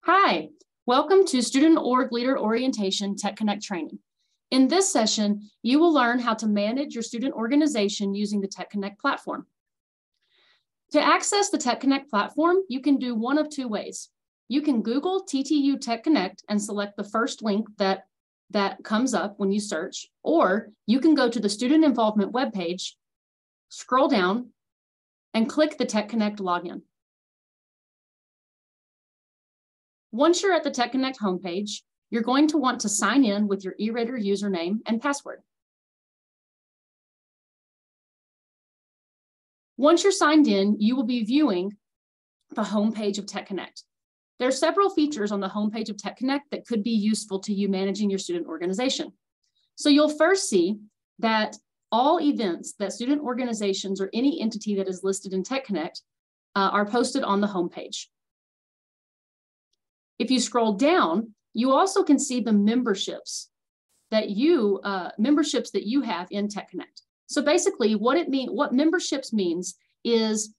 Hi, welcome to Student Org Leader Orientation TechConnect training. In this session, you will learn how to manage your student organization using the TechConnect platform. To access the TechConnect platform, you can do one of two ways. You can Google TTU TechConnect and select the first link that comes up when you search, or you can go to the student involvement webpage, scroll down, and click the TechConnect login. Once you're at the TechConnect homepage, you're going to want to sign in with your e-Rater username and password. Once you're signed in, you will be viewing the homepage of TechConnect. There are several features on the homepage of TechConnect that could be useful to you managing your student organization. So you'll first see that all events that student organizations or any entity that is listed in TechConnect are posted on the homepage. If you scroll down, you also can see the memberships that you have in TechConnect. So basically what memberships means is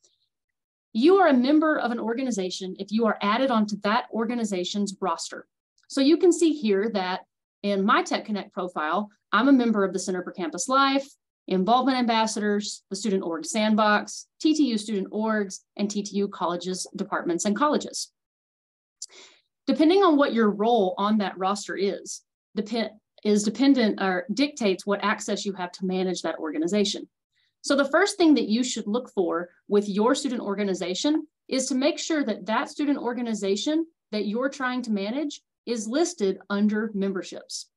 you are a member of an organization if you are added onto that organization's roster. So you can see here that in my TechConnect profile, I'm a member of the Center for Campus Life, Involvement Ambassadors, the Student Org Sandbox, TTU Student Orgs, and TTU Colleges, Departments, and Colleges. Depending on what your role on that roster dictates what access you have to manage that organization. So the first thing that you should look for with your student organization is to make sure that that student organization that you're trying to manage is listed under memberships.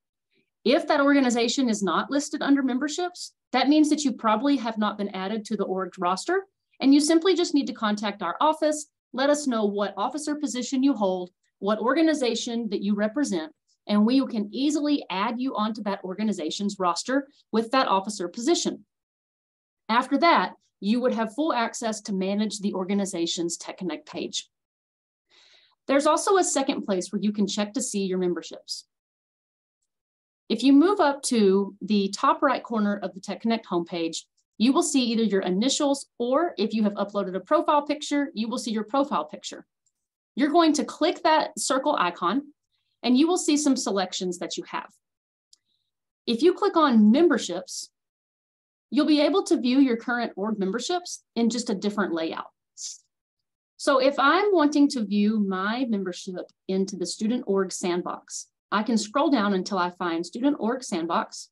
If that organization is not listed under memberships, that means that you probably have not been added to the org roster, and you simply just need to contact our office, let us know what officer position you hold, what organization that you represent, and we can easily add you onto that organization's roster with that officer position. After that, you would have full access to manage the organization's TechConnect page. There's also a second place where you can check to see your memberships. If you move up to the top right corner of the TechConnect homepage, you will see either your initials, or if you have uploaded a profile picture, you will see your profile picture. You're going to click that circle icon and you will see some selections that you have. If you click on memberships, you'll be able to view your current org memberships in just a different layout. So if I'm wanting to view my membership into the Student Org Sandbox, I can scroll down until I find Student Org Sandbox,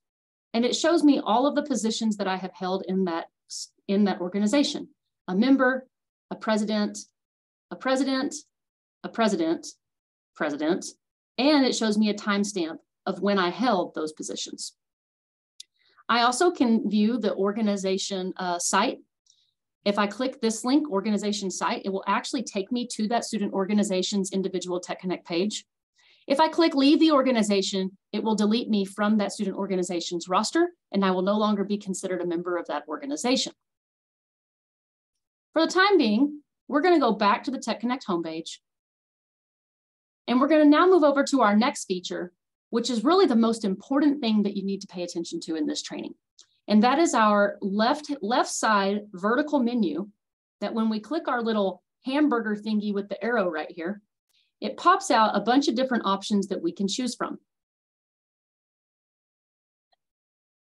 and it shows me all of the positions that I have held in that organization: a member, a president, a president, a president, and it shows me a timestamp of when I held those positions. I also can view the organization site. If I click this link, organization site, it will actually take me to that student organization's individual TechConnect page. If I click leave the organization, it will delete me from that student organization's roster, and I will no longer be considered a member of that organization. For the time being, we're going to go back to the TechConnect homepage. And we're going to now move over to our next feature, which is really the most important thing that you need to pay attention to in this training. And that is our left side vertical menu, that when we click our little hamburger thingy with the arrow right here, it pops out a bunch of different options that we can choose from.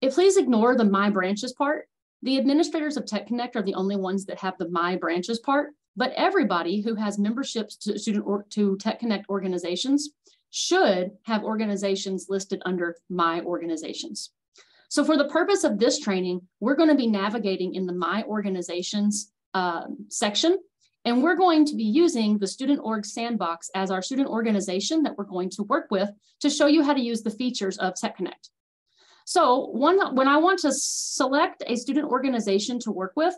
Please ignore the My Branches part. The administrators of TechConnect are the only ones that have the My Branches part. But everybody who has memberships to TechConnect organizations should have organizations listed under My Organizations. So for the purpose of this training, we're going to be navigating in the My Organizations section, and we're going to be using the Student Org Sandbox as our student organization that we're going to work with to show you how to use the features of TechConnect. So when I want to select a student organization to work with,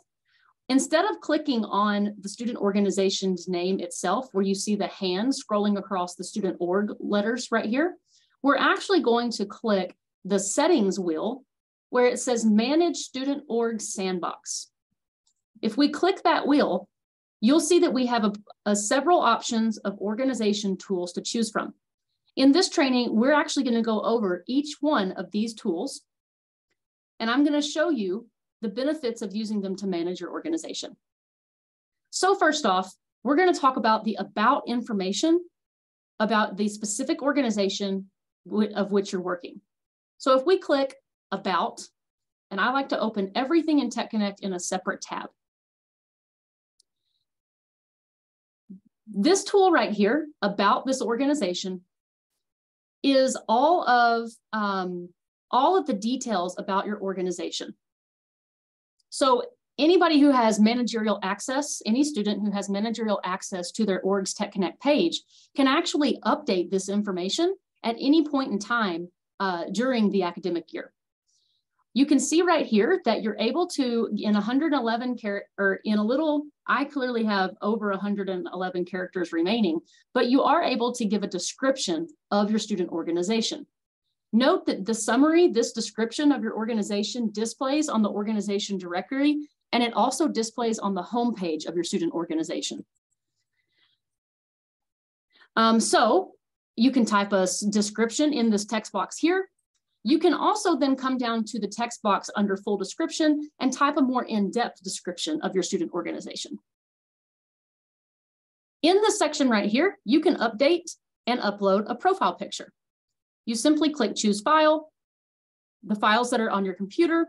instead of clicking on the student organization's name itself, where you see the hand scrolling across the student org letters right here, we're actually going to click the settings wheel where it says Manage Student Org Sandbox. If we click that wheel, you'll see that we have several options of organization tools to choose from. In this training, we're actually going to go over each one of these tools, and I'm going to show you the benefits of using them to manage your organization. So first off, we're going to talk about the about information about the specific organization of which you're working. So if we click About, and I like to open everything in TechConnect in a separate tab. This tool right here, About This Organization, is all of the details about your organization. So anybody who has managerial access, any student who has managerial access to their org's TechConnect page can actually update this information at any point in time during the academic year. You can see right here that you're able to, in 111 or in a little, I clearly have over 111 characters remaining, but you are able to give a description of your student organization. Note that the summary, this description of your organization, displays on the organization directory, and it also displays on the home page of your student organization. So you can type a description in this text box here. You can also then come down to the text box under full description and type a more in-depth description of your student organization. In this section right here, you can update and upload a profile picture. You simply click Choose File. The files that are on your computer,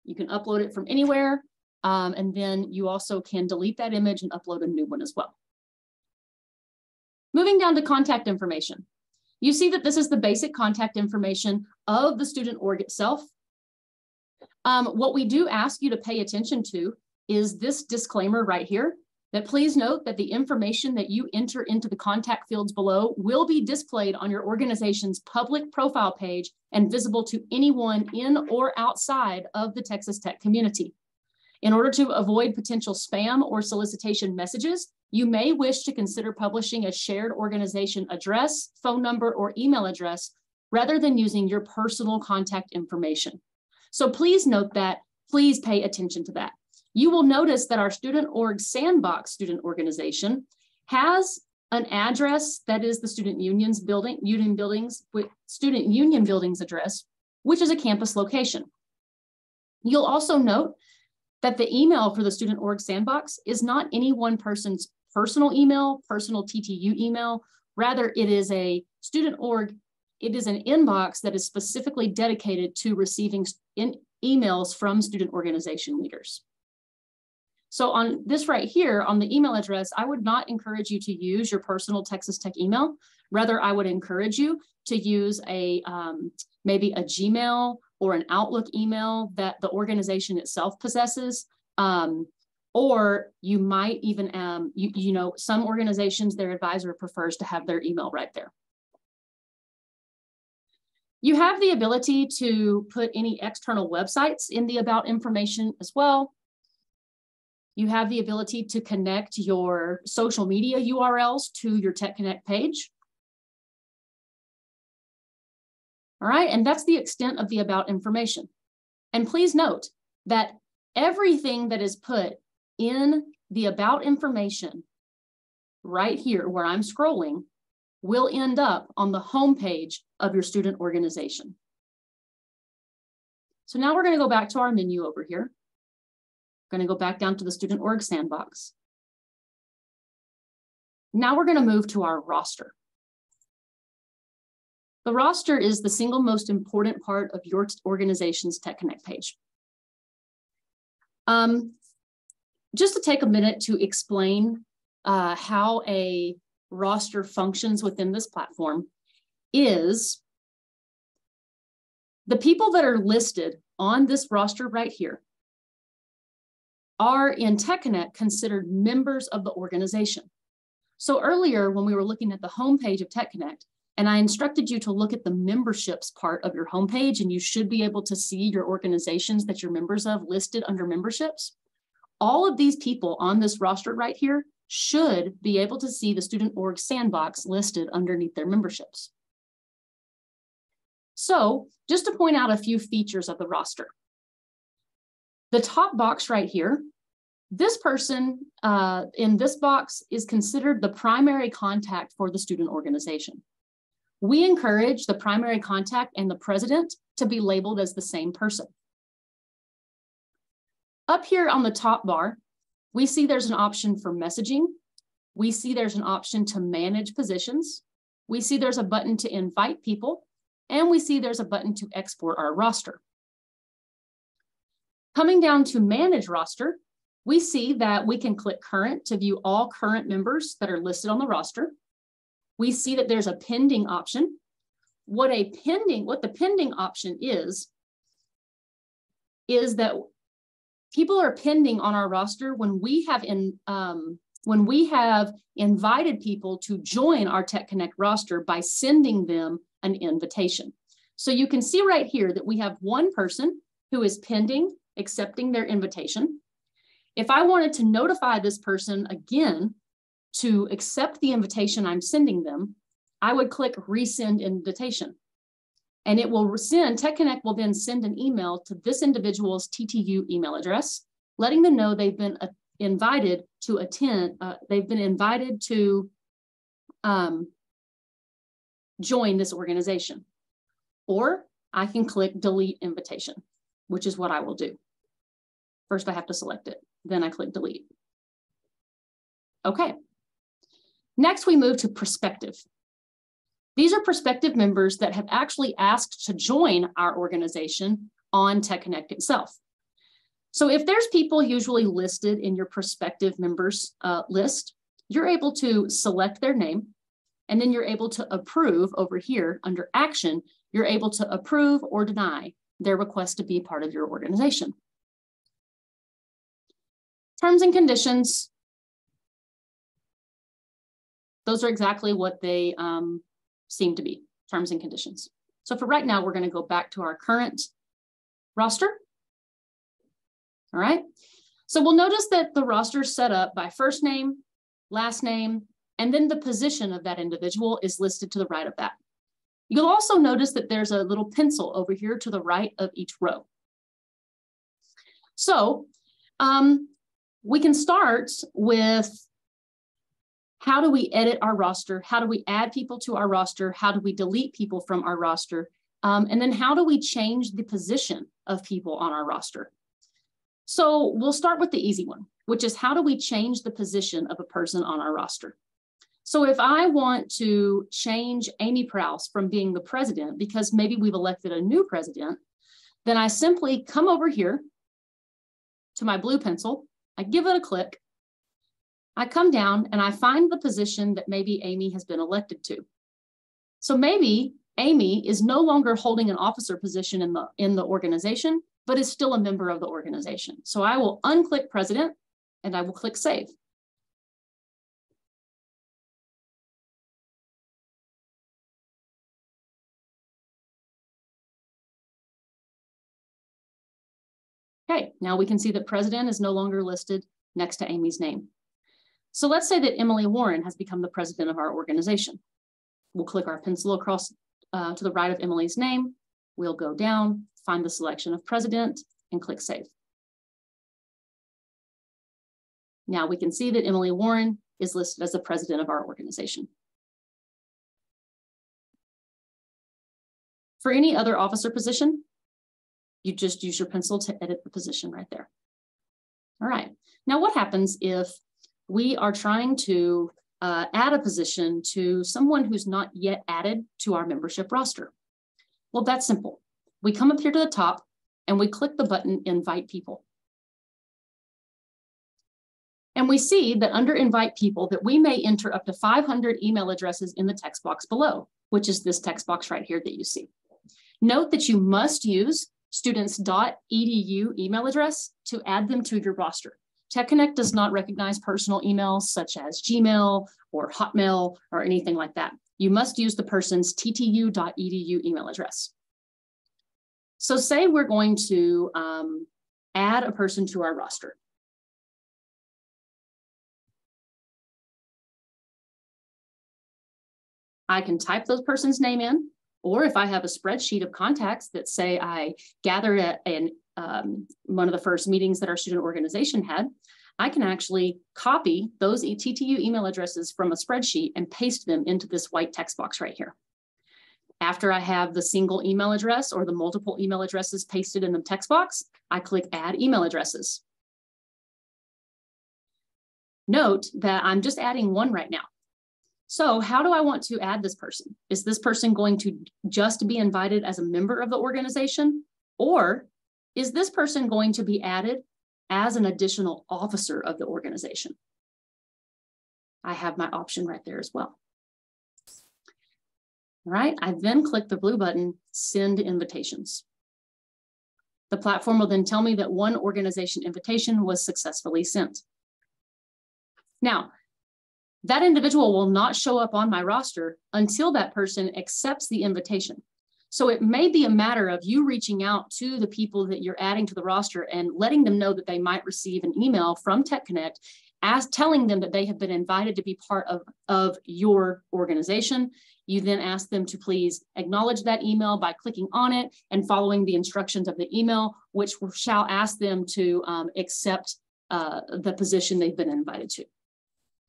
you can upload it from anywhere. And then you also can delete that image and upload a new one as well. Moving down to contact information. You see that this is the basic contact information of the student org itself. What we do ask you to pay attention to is this disclaimer right here, that please note that the information that you enter into the contact fields below will be displayed on your organization's public profile page and visible to anyone in or outside of the Texas Tech community. In order to avoid potential spam or solicitation messages, you may wish to consider publishing a shared organization address, phone number, or email address rather than using your personal contact information. So please note that, please pay attention to that. You will notice that our Student Org Sandbox student organization has an address that is the student union buildings address, which is a campus location. You'll also note that the email for the Student Org Sandbox is not any one person's personal email, personal TTU email. Rather, it is a student org, it is an inbox that is specifically dedicated to receiving emails from student organization leaders. So on this right here, on the email address, I would not encourage you to use your personal Texas Tech email. Rather, I would encourage you to use a maybe a Gmail or an Outlook email that the organization itself possesses. Or you might even, you know, some organizations, their advisor prefers to have their email right there. You have the ability to put any external websites in the about information as well. You have the ability to connect your social media URLs to your TechConnect page. All right, and that's the extent of the about information. And please note that everything that is put in the about information right here where I'm scrolling will end up on the home page of your student organization. So now we're going to go back to our menu over here. Going to go back down to the Student Org Sandbox. Now we're going to move to our roster. The roster is the single most important part of your organization's TechConnect page. Just to take a minute to explain how a roster functions within this platform is the people that are listed on this roster right here are in TechConnect considered members of the organization. So earlier when we were looking at the homepage of TechConnect, and I instructed you to look at the memberships part of your homepage, and you should be able to see your organizations that you're members of listed under memberships. All of these people on this roster right here should be able to see the Student Org Sandbox listed underneath their memberships. So just to point out a few features of the roster. The top box right here, this person in this box is considered the primary contact for the student organization. We encourage the primary contact and the president to be labeled as the same person. Up here on the top bar, we see there's an option for messaging. We see there's an option to manage positions. we see there's a button to invite people, and we see there's a button to export our roster. Coming down to manage roster, we see that we can click current to view all current members that are listed on the roster. We see that there's a pending option. What the pending option is that people are pending on our roster when we have invited people to join our TechConnect roster by sending them an invitation. So you can see right here that we have one person who is pending accepting their invitation. If I wanted to notify this person again to accept the invitation I'm sending them, I would click resend invitation. And it will TechConnect will then send an email to this individual's TTU email address, letting them know they've been invited to join this organization. Or I can click delete invitation, which is what I will do. First, I have to select it. Then I click delete. Okay. Next, we move to prospective. These are prospective members that have actually asked to join our organization on TechConnect itself. So if there's people usually listed in your prospective members list, you're able to select their name, and then you're able to approve over here under action, you're able to approve or deny their request to be part of your organization. Terms and conditions, those are exactly what they seem to be, terms and conditions. So for right now, we're going to go back to our current roster. All right. So we'll notice that the roster is set up by first name, last name, and then the position of that individual is listed to the right of that. You'll also notice that there's a little pencil over here to the right of each row. So we can start with how do we edit our roster? How do we add people to our roster? How do we delete people from our roster? And then how do we change the position of people on our roster? So we'll start with the easy one, which is how do we change the position of a person on our roster? So if I want to change Amy Prowse from being the president, because maybe we've elected a new president, then I simply come over here to my blue pencil, I give it a click, I come down and I find the position that maybe Amy has been elected to. So maybe Amy is no longer holding an officer position in the organization, but is still a member of the organization. So I will unclick president and I will click save. Okay, now we can see that president is no longer listed next to Amy's name. So let's say that Emily Warren has become the president of our organization. We'll click our pencil across to the right of Emily's name. We'll go down, find the selection of president, and click save. Now we can see that Emily Warren is listed as the president of our organization. For any other officer position, you just use your pencil to edit the position right there. All right, now what happens if we are trying to add a position to someone who's not yet added to our membership roster? Well, that's simple. We come up here to the top and we click the button Invite People. And we see that under Invite People that we may enter up to 500 email addresses in the text box below, which is this text box right here that you see. Note that you must use students.edu email address to add them to your roster. TechConnect does not recognize personal emails such as Gmail or Hotmail or anything like that. You must use the person's ttu.edu email address. So say we're going to add a person to our roster. I can type those person's name in, or if I have a spreadsheet of contacts that say I gathered at one of the first meetings that our student organization had, I can actually copy those TTU email addresses from a spreadsheet and paste them into this white text box right here. After I have the single email address or the multiple email addresses pasted in the text box, I click Add Email Addresses. Note that I'm just adding one right now. So how do I want to add this person? Is this person going to just be invited as a member of the organization? Or is this person going to be added as an additional officer of the organization? I have my option right there as well. All right, I then click the blue button, Send Invitations. The platform will then tell me that one organization invitation was successfully sent. Now, that individual will not show up on my roster until that person accepts the invitation. So it may be a matter of you reaching out to the people that you're adding to the roster and letting them know that they might receive an email from TechConnect telling them that they have been invited to be part of your organization. You then ask them to please acknowledge that email by clicking on it and following the instructions of the email, which shall ask them to accept the position they've been invited to.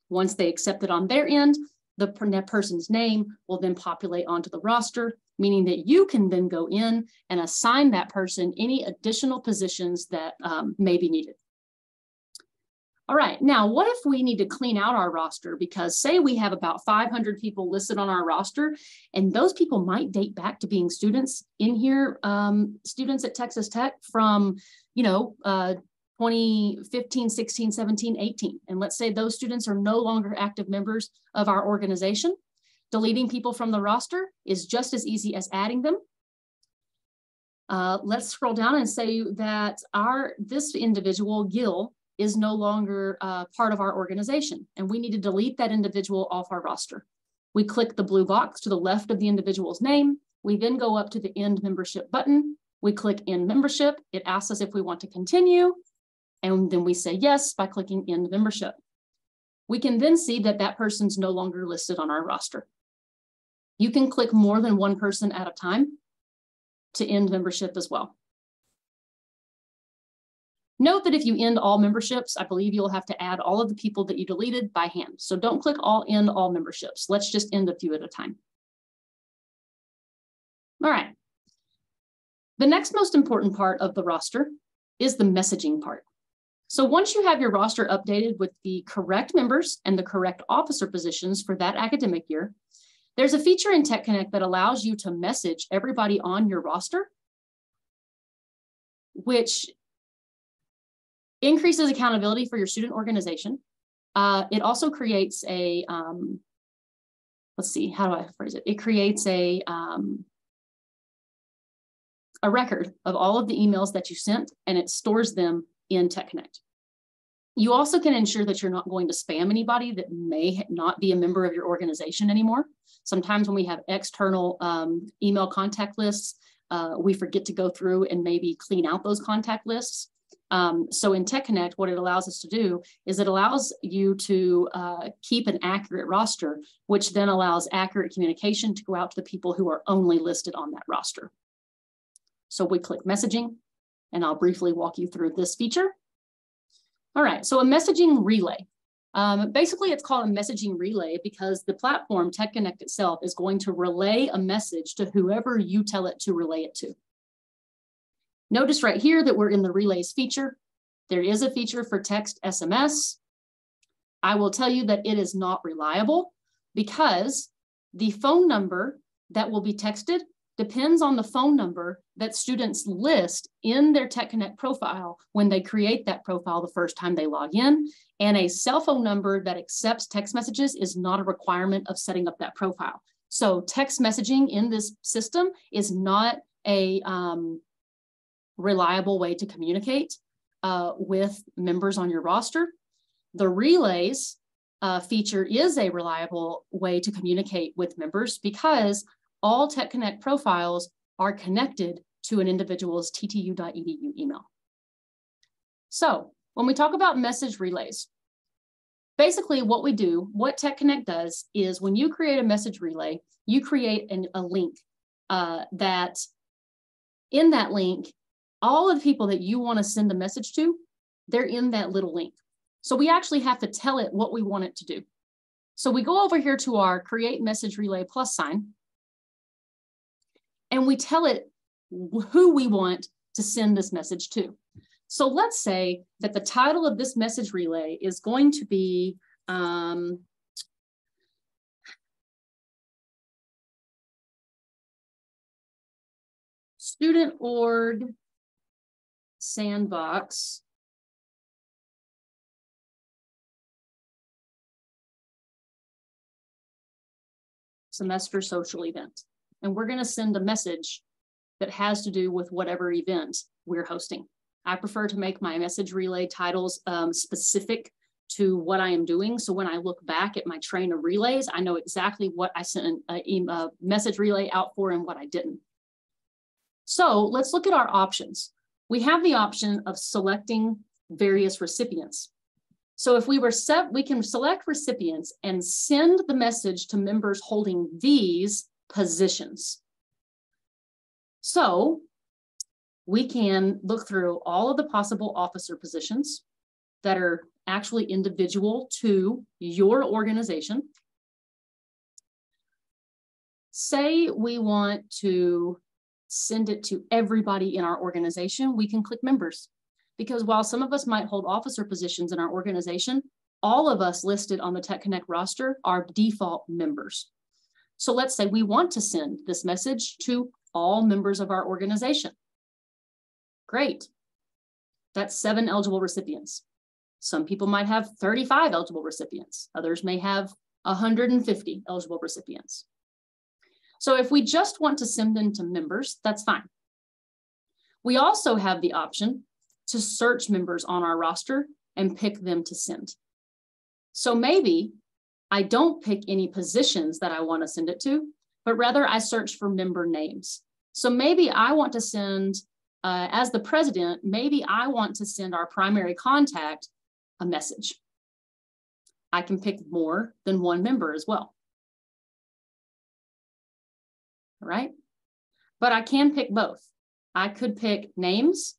Once they accept it on their end, the person's name will then populate onto the roster, meaning that you can then go in and assign that person any additional positions that may be needed. All right, now what if we need to clean out our roster? Because say we have about 500 people listed on our roster, and those people might date back to being students in here, students at Texas Tech from, 2015, 16, 17, 18. And let's say those students are no longer active members of our organization. Deleting people from the roster is just as easy as adding them. Let's scroll down and say that this individual, Gil, is no longer part of our organization, and we need to delete that individual off our roster. We click the blue box to the left of the individual's name. We then go up to the End Membership button. We click End Membership. It asks us if we want to continue, and then we say yes by clicking End Membership. We can then see that that person's no longer listed on our roster. You can click more than one person at a time to end membership as well. Note that if you end all memberships, I believe you'll have to add all of the people that you deleted by hand. So don't click end all memberships. Let's just end a few at a time. All right. The next most important part of the roster is the messaging part. So once you have your roster updated with the correct members and the correct officer positions for that academic year, there's a feature in TechConnect that allows you to message everybody on your roster, which increases accountability for your student organization. It also creates a, let's see, how do I phrase it? It creates a record of all of the emails that you sent, and it stores them in TechConnect. You also can ensure that you're not going to spam anybody that may not be a member of your organization anymore. Sometimes when we have external email contact lists, we forget to go through and maybe clean out those contact lists. So in TechConnect, what it allows us to do is it allows you to keep an accurate roster, which then allows accurate communication to go out to the people who are only listed on that roster. So we click messaging, and I'll briefly walk you through this feature. All right, so a messaging relay. Basically, it's called a messaging relay because the platform, TechConnect itself, is going to relay a message to whoever you tell it to relay it to. Notice right here that we're in the relays feature. There is a feature for text SMS. I will tell you that it is not reliable because the phone number that will be texted depends on the phone number that students list in their TechConnect profile when they create that profile the first time they log in. And a cell phone number that accepts text messages is not a requirement of setting up that profile. So text messaging in this system is not a reliable way to communicate with members on your roster. The relays feature is a reliable way to communicate with members because all TechConnect profiles are connected to an individual's ttu.edu email. So when we talk about message relays, basically what we do, what TechConnect does is when you create a message relay, you create a link that in that link, all of the people that you want to send a message to, they're in that little link. So we actually have to tell it what we want it to do. So we go over here to our create message relay plus sign, and we tell it who we want to send this message to. So let's say that the title of this message relay is going to be, student org sandbox semester social event. And we're going to send a message that has to do with whatever event we're hosting. I prefer to make my message relay titles specific to what I am doing. So when I look back at my train of relays, I know exactly what I sent a message relay out for and what I didn't. So let's look at our options. We have the option of selecting various recipients. So if we were we can select recipients and send the message to members holding these positions. So we can look through all of the possible officer positions that are actually individual to your organization. Say we want to send it to everybody in our organization, we can click members. Because while some of us might hold officer positions in our organization, all of us listed on the TechConnect roster are default members. So let's say we want to send this message to all members of our organization. Great. That's 7 eligible recipients. Some people might have 35 eligible recipients. Others may have 150 eligible recipients. So if we just want to send them to members, that's fine. We also have the option to search members on our roster and pick them to send. So maybe I don't pick any positions that I want to send it to, but rather I search for member names. So maybe I want to send, as the president, maybe I want to send our primary contact a message. I can pick more than one member as well. All right, but I can pick both. I could pick names.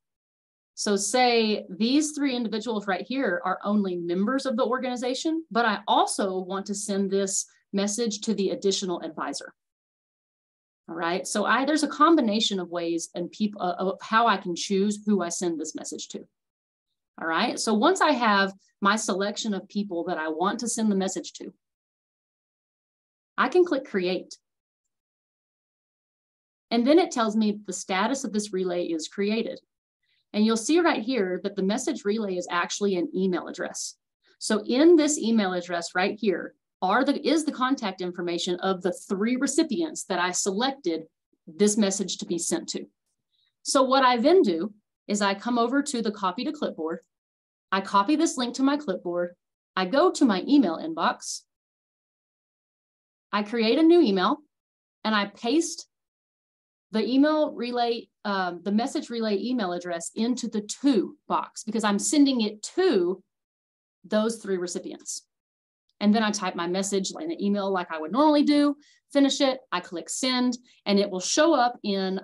So say these 3 individuals right here are only members of the organization, but I also want to send this message to the additional advisor. All right, so there's a combination of ways and of how I can choose who I send this message to. All right, so once I have my selection of people that I want to send the message to, I can click create. And then it tells me the status of this relay is created. And you'll see right here that the message relay is actually an email address. So in this email address right here is the contact information of the 3 recipients that I selected this message to be sent to. So what I then do is I come over to the copy to clipboard. I copy this link to my clipboard. I go to my email inbox. I create a new email and I paste the email relay, the message relay email address into the to box because I'm sending it to those 3 recipients. And then I type my message in an email like I would normally do, finish it, I click send, and it will show up in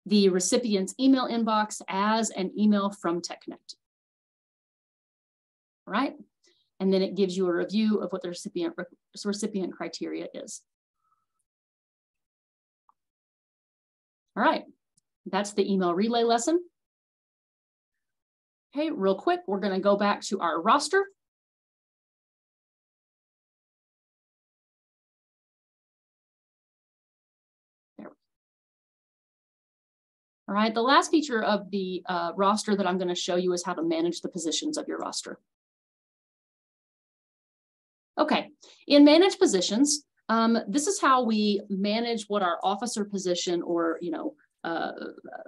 the recipient's email inbox as an email from TechConnect. All right, and then it gives you a review of what the recipient criteria is. All right, that's the email relay lesson. Okay, real quick, we're going to go back to our roster. There. All right, the last feature of the roster that I'm going to show you is how to manage the positions of your roster. Okay, in manage positions, this is how we manage what our officer position or,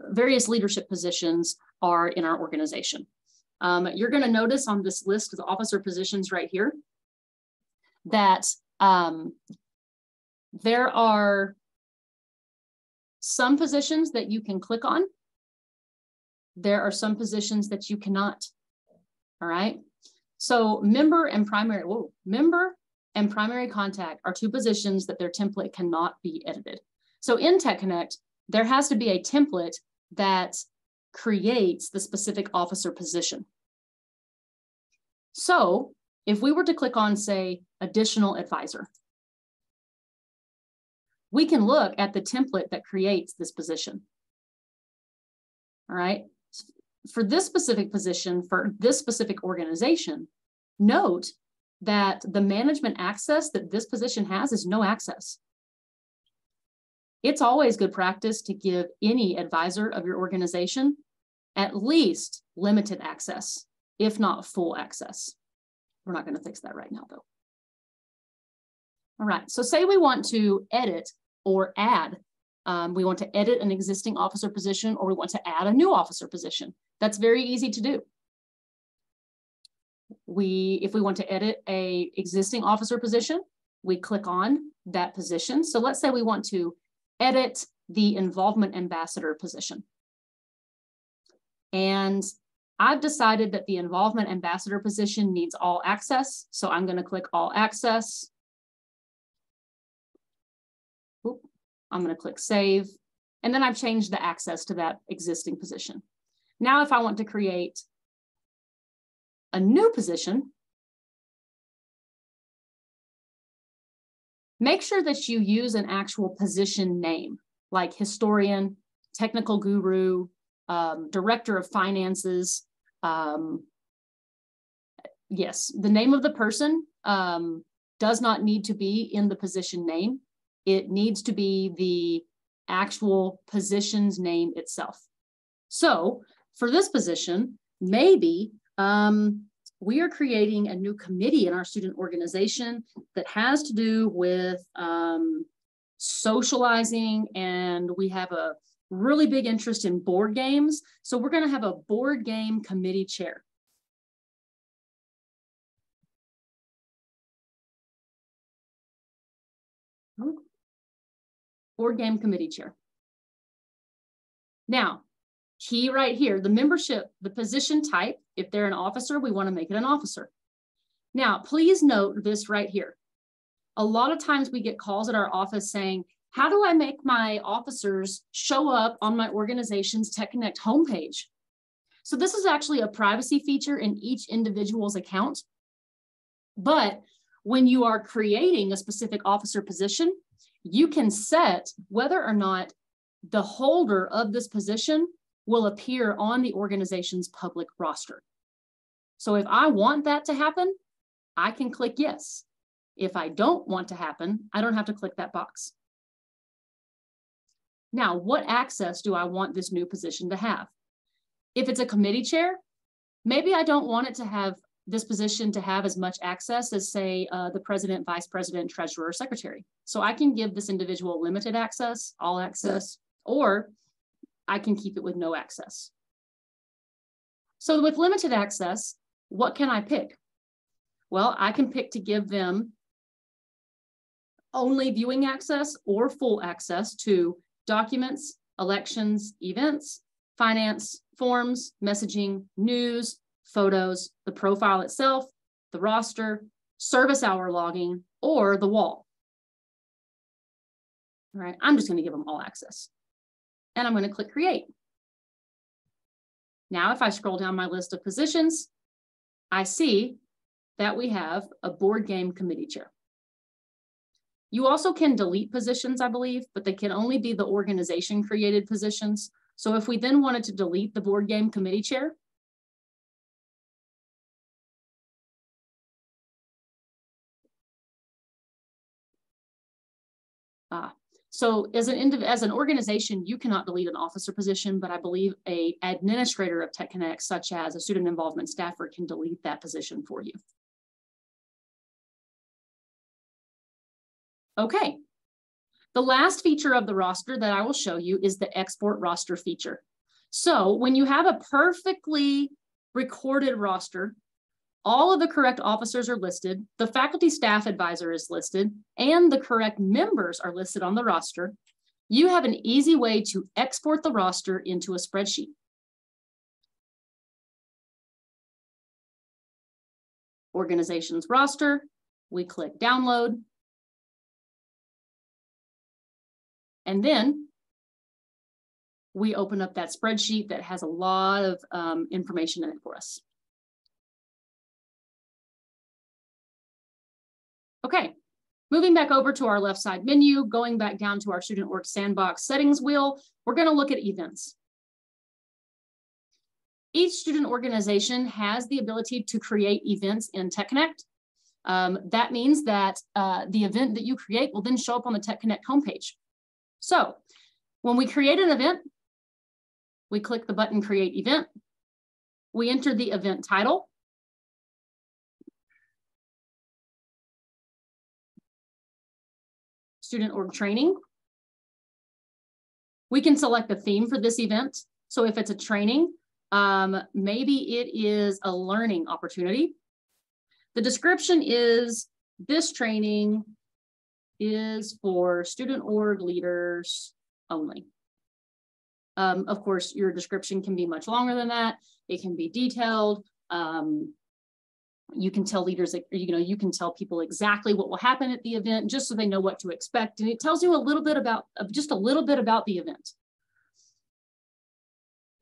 various leadership positions are in our organization. You're going to notice on this list of the officer positions right here that there are some positions that you can click on. There are some positions that you cannot. All right. So member and primary contact are 2 positions that their template cannot be edited. So in TechConnect, there has to be a template that creates the specific officer position. So if we were to click on, say, additional advisor, we can look at the template that creates this position. All right. For this specific position, for this specific organization, note that the management access that this position has is no access. It's always good practice to give any advisor of your organization at least limited access, if not full access. We're not going to fix that right now, though. All right, so say we want to edit or add. We want to edit an existing officer position, or we want to add a new officer position. That's very easy to do. If we want to edit an existing officer position, we click on that position. So let's say we want to edit the involvement ambassador position. And I've decided that the involvement ambassador position needs all access. So I'm going to click all access. Oop, I'm going to click save. And then I've changed the access to that existing position. Now, if I want to create a new position, make sure that you use an actual position name, like historian, technical guru, director of finances. Yes, the name of the person does not need to be in the position name. It needs to be the actual position's name itself. So for this position, maybe we are creating a new committee in our student organization that has to do with socializing, and we have a really big interest in board games. So we're going to have a board game committee chair. Board game committee chair. Now, key right here, the membership, the position type, if they're an officer, we want to make it an officer. Now, please note this right here. A lot of times we get calls at our office saying, how do I make my officers show up on my organization's TechConnect homepage? So this is actually a privacy feature in each individual's account. But when you are creating a specific officer position, you can set whether or not the holder of this position will appear on the organization's public roster. So if I want that to happen, I can click yes. If I don't want to happen, I don't have to click that box. Now, what access do I want this new position to have? If it's a committee chair, maybe I don't want it to have this position to have as much access as, say, the president, vice president, treasurer, or secretary. So I can give this individual limited access, all access, or I can keep it with no access. So with limited access, what can I pick? Well, I can pick to give them only viewing access or full access to documents, elections, events, finance, forms, messaging, news, photos, the profile itself, the roster, service hour logging, or the wall. All right, I'm just going to give them all access. And I'm going to click create. Now, if I scroll down my list of positions, I see that we have a board game committee chair. You also can delete positions, I believe, but they can only be the organization created positions. So if we then wanted to delete the board game committee chair, so as an organization, you cannot delete an officer position, but I believe an administrator of TechConnect, such as a student involvement staffer, can delete that position for you. Okay, the last feature of the roster that I will show you is the export roster feature. So when you have a perfectly recorded roster, all of the correct officers are listed, the faculty staff advisor is listed, and the correct members are listed on the roster, you have an easy way to export the roster into a spreadsheet. Organizations roster, we click download, and then we open up that spreadsheet that has a lot of information in it for us. Okay, moving back over to our left side menu, going back down to our Student Org Sandbox settings wheel, we're going to look at events. Each student organization has the ability to create events in TechConnect. That means that the event that you create will then show up on the TechConnect homepage. So when we create an event, we click the button Create Event. We enter the event title. Student org training. We can select a theme for this event. So if it's a training, maybe it is a learning opportunity. The description is, this training is for student org leaders only. Of course, your description can be much longer than that. It can be detailed. You can tell leaders, you can tell people exactly what will happen at the event just so they know what to expect. And it tells you a little bit about, just a little bit about the event.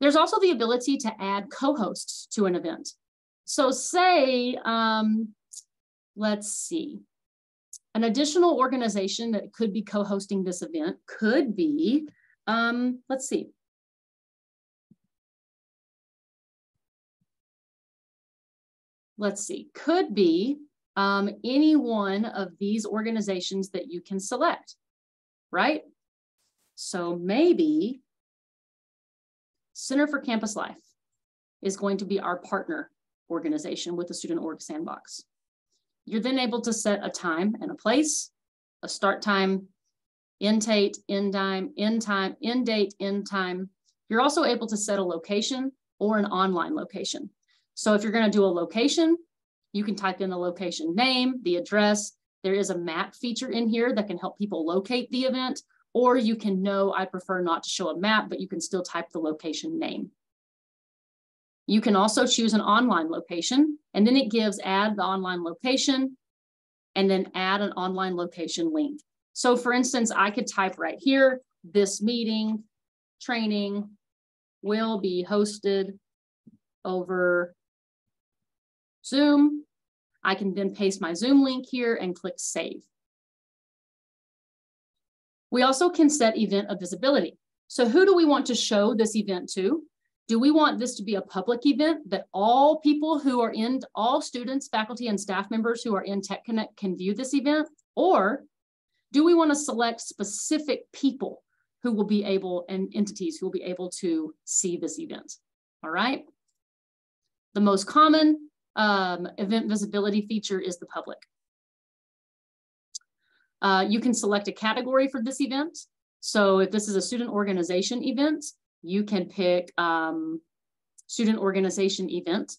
There's also the ability to add co-hosts to an event. So say, let's see, an additional organization that could be co-hosting this event could be, let's see. Could be any one of these organizations that you can select, right? So maybe Center for Campus Life is going to be our partner organization with the Student Org Sandbox. You're then able to set a time and a place, a start time, end date, end time, end date, end time. You're also able to set a location or an online location. So if you're going to do a location, you can type in the location name, the address. There is a map feature in here that can help people locate the event, or you can know, I prefer not to show a map, but you can still type the location name. You can also choose an online location, and then it gives add the online location and then add an online location link. So for instance, I could type right here, this meeting, training will be hosted over Zoom. I can then paste my Zoom link here and click save. We also can set event of visibility. So who do we want to show this event to? Do we want this to be a public event that all people who are in, all students, faculty, and staff members who are in TechConnect can view this event? Or do we want to select specific people who will be able, and entities who will be able to see this event? All right. The most common event visibility feature is the public. You can select a category for this event. So if this is a student organization event, you can pick student organization event.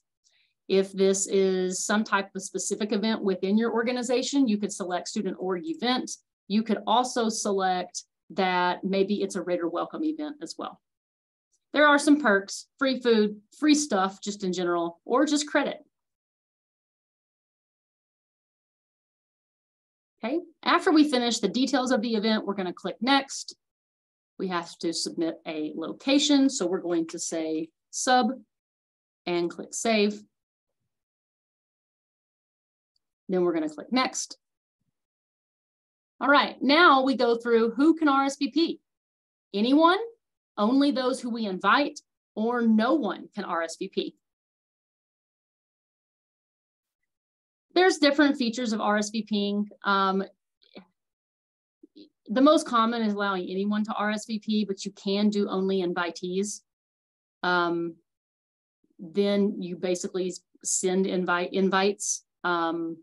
If this is some type of specific event within your organization, you could select student org event. You could also select that maybe it's a Raider welcome event as well. There are some perks, free food, free stuff just in general, or just credit. Okay, after we finish the details of the event, we're going to click next. We have to submit a location. So we're going to say sub and click save. Then we're going to click next. All right, now we go through who can RSVP. Anyone, only those who we invite, or no one can RSVP. There's different features of RSVPing. The most common is allowing anyone to RSVP, but you can do only invitees. Then you basically send invites to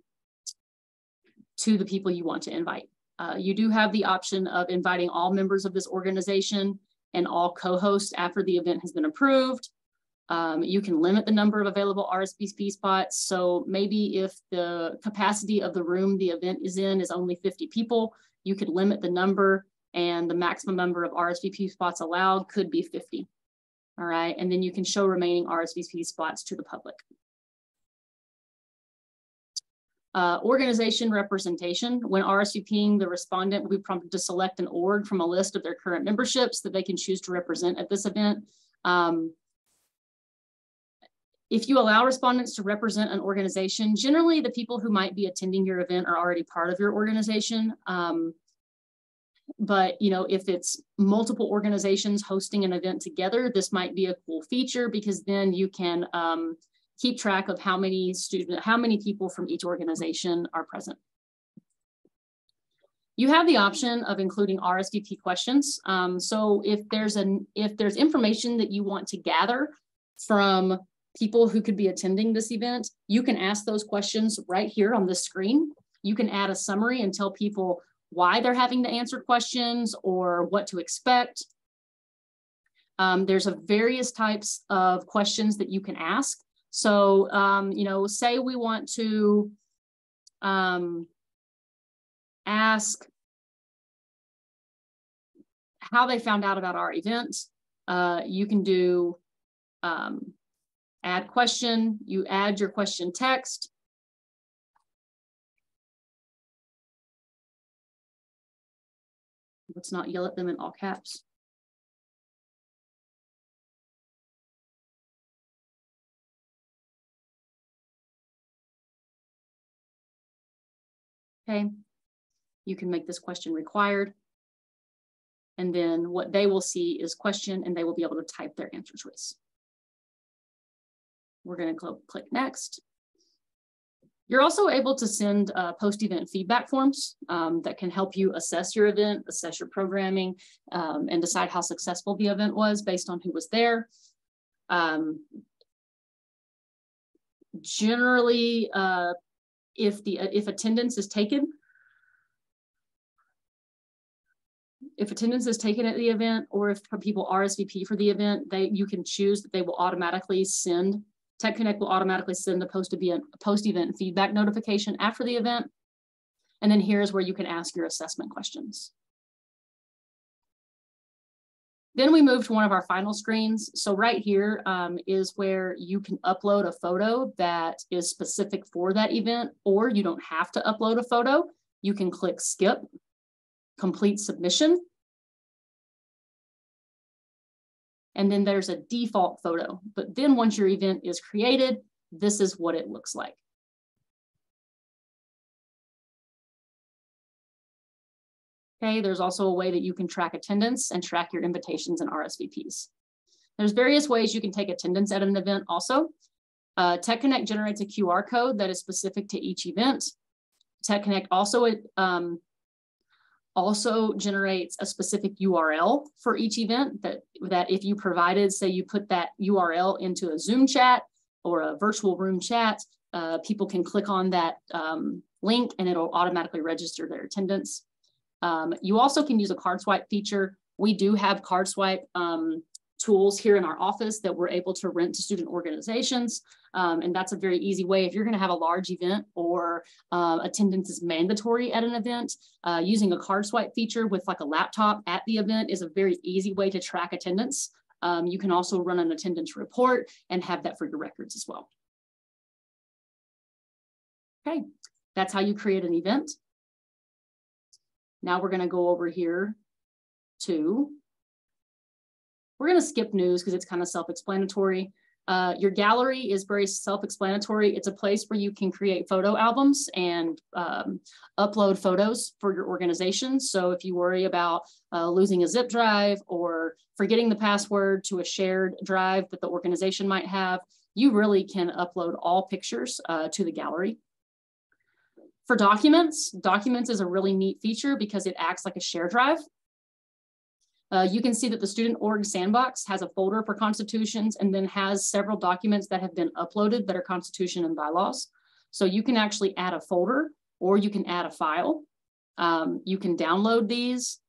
the people you want to invite. You do have the option of inviting all members of this organization and all co-hosts after the event has been approved. You can limit the number of available RSVP spots. So maybe if the capacity of the room the event is in is only 50 people, you could limit the number, and the maximum number of RSVP spots allowed could be 50. All right, and then you can show remaining RSVP spots to the public. Organization representation. When RSVPing, the respondent will be prompted to select an org from a list of their current memberships that they can choose to represent at this event. If you allow respondents to represent an organization, generally the people who might be attending your event are already part of your organization. But if it's multiple organizations hosting an event together, this might be a cool feature, because then you can keep track of how many people from each organization are present. You have the option of including RSVP questions. So if there's information that you want to gather from people who could be attending this event, you can ask those questions right here on the screen. You can add a summary and tell people why they're having to answer questions or what to expect. There's various types of questions that you can ask. So, you know, say we want to ask how they found out about our event. You can do add question, you add your question text. Let's not yell at them in all caps. Okay, you can make this question required. And then what they will see is question, and they will be able to type their answer choice. We're going to click next. You're also able to send post-event feedback forms that can help you assess your event, assess your programming, and decide how successful the event was based on who was there. Generally, if attendance is taken, at the event, or if people RSVP for the event, you can choose that they will automatically send, TechConnect will automatically send a post-event feedback notification after the event. And then here's where you can ask your assessment questions. Then we move to one of our final screens. So right here is where you can upload a photo that is specific for that event, or you don't have to upload a photo. You can click skip, complete submission. And then there's a default photo. But then once your event is created, this is what it looks like. Okay, there's also a way that you can track attendance and track your invitations and RSVPs. There's various ways you can take attendance at an event also. TechConnect generates a QR code that is specific to each event. TechConnect also generates a specific URL for each event that if you provided, say you put that URL into a Zoom chat or a virtual room chat, people can click on that link and it'll automatically register their attendance. You also can use a card swipe feature. We do have card swipe tools here in our office that we're able to rent to student organizations. And that's a very easy way. If you're going to have a large event or attendance is mandatory at an event, using a card swipe feature with like a laptop at the event is a very easy way to track attendance. You can also run an attendance report and have that for your records as well. Okay, that's how you create an event. Now we're going to go over here to, we're going to skip news because it's kind of self-explanatory. Your gallery is very self-explanatory. It's a place where you can create photo albums and upload photos for your organization. So if you worry about losing a zip drive or forgetting the password to a shared drive that the organization might have, you really can upload all pictures to the gallery. For documents, documents is a really neat feature because it acts like a share drive. You can see that the Student Org Sandbox has a folder for constitutions and then has several documents that have been uploaded that are constitution and bylaws. So you can actually add a folder or you can add a file. You can download these.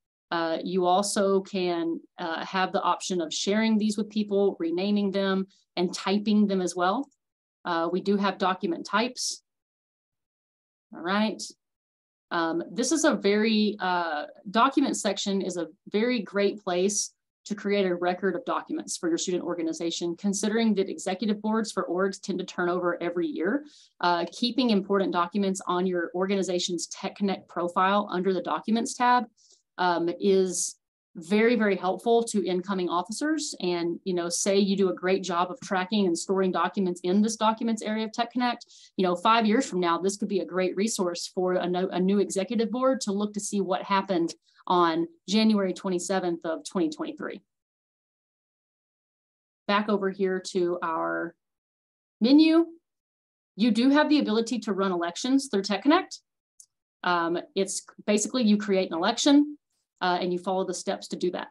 You also can have the option of sharing these with people, renaming them, and typing them as well. We do have document types. All right. This is a very, document section is a very great place to create a record of documents for your student organization, considering that executive boards for orgs tend to turn over every year. Keeping important documents on your organization's TechConnect profile under the Documents tab is very, very helpful to incoming officers. And, you know, say you do a great job of tracking and storing documents in this documents area of TechConnect, you know, 5 years from now, this could be a great resource for a new executive board to look to see what happened on January 27th of 2023. Back over here to our menu. You do have the ability to run elections through TechConnect. It's basically you create an election and you follow the steps to do that.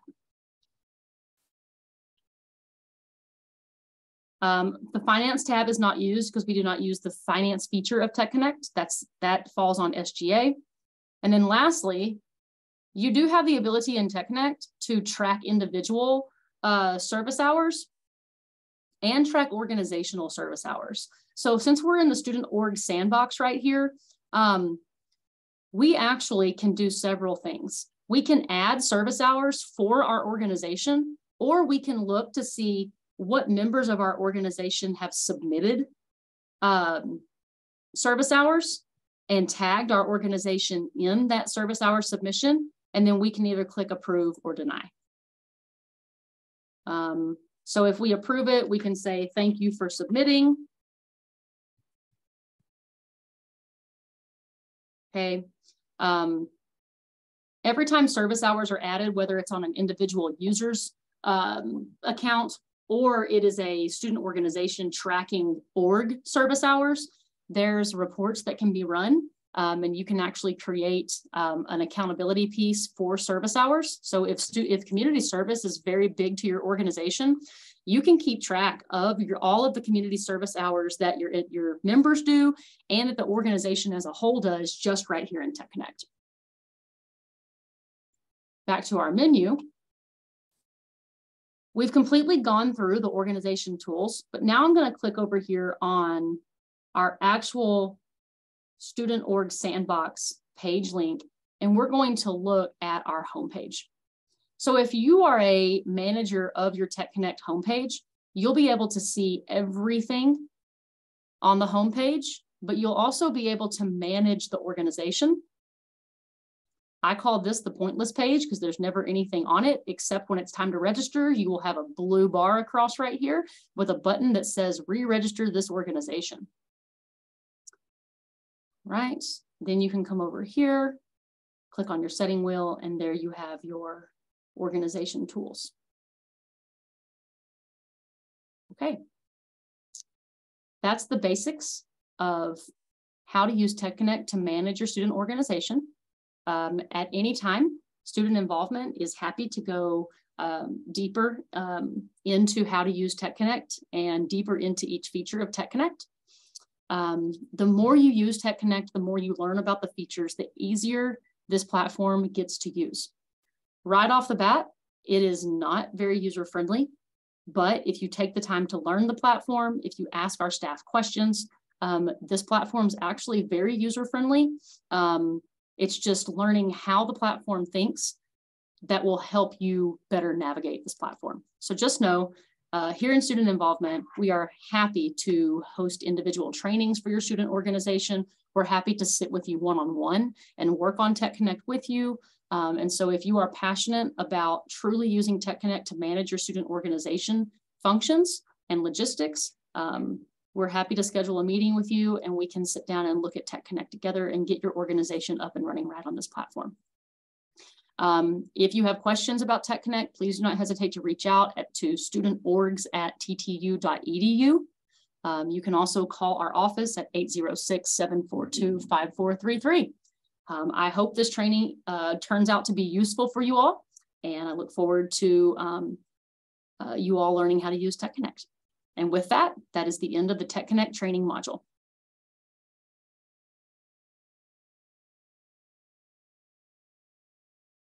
The finance tab is not used because we do not use the finance feature of TechConnect. That falls on SGA. And then lastly, you do have the ability in TechConnect to track individual service hours and track organizational service hours. So since we're in the student org sandbox right here, we actually can do several things. We can add service hours for our organization, or we can look to see what members of our organization have submitted service hours and tagged our organization in that service hour submission, and then we can either click approve or deny. So if we approve it, we can say, thank you for submitting. Okay. Every time service hours are added, whether it's on an individual user's account or it is a student organization tracking org service hours, there's reports that can be run. And you can actually create an accountability piece for service hours. So if community service is very big to your organization, you can keep track of all of the community service hours that your members do and that the organization as a whole does just right here in TechConnect. Back to our menu. We've completely gone through the organization tools, but now I'm going to click over here on our actual student org sandbox page link, and we're going to look at our homepage. So if you are a manager of your TechConnect homepage, you'll be able to see everything on the homepage, but you'll also be able to manage the organization. I call this the pointless page because there's never anything on it, except when it's time to register, you will have a blue bar across right here with a button that says re-register this organization. Right, then you can come over here, click on your setting wheel, and there you have your organization tools. Okay, that's the basics of how to use TechConnect to manage your student organization. At any time, student involvement is happy to go deeper into how to use TechConnect and deeper into each feature of TechConnect. The more you use TechConnect, the more you learn about the features, the easier this platform gets to use. Right off the bat, it is not very user-friendly, but if you take the time to learn the platform, if you ask our staff questions, this platform is actually very user-friendly. It's just learning how the platform thinks that will help you better navigate this platform. So just know, here in student involvement, we are happy to host individual trainings for your student organization. We're happy to sit with you one-on-one and work on TechConnect with you. And so if you are passionate about truly using TechConnect to manage your student organization functions and logistics, we're happy to schedule a meeting with you and we can sit down and look at TechConnect together and get your organization up and running right on this platform. If you have questions about TechConnect, please do not hesitate to reach out to studentorgs@ttu.edu. You can also call our office at 806-742-5433. I hope this training turns out to be useful for you all, and I look forward to you all learning how to use TechConnect. And with that, that is the end of the TechConnect training module.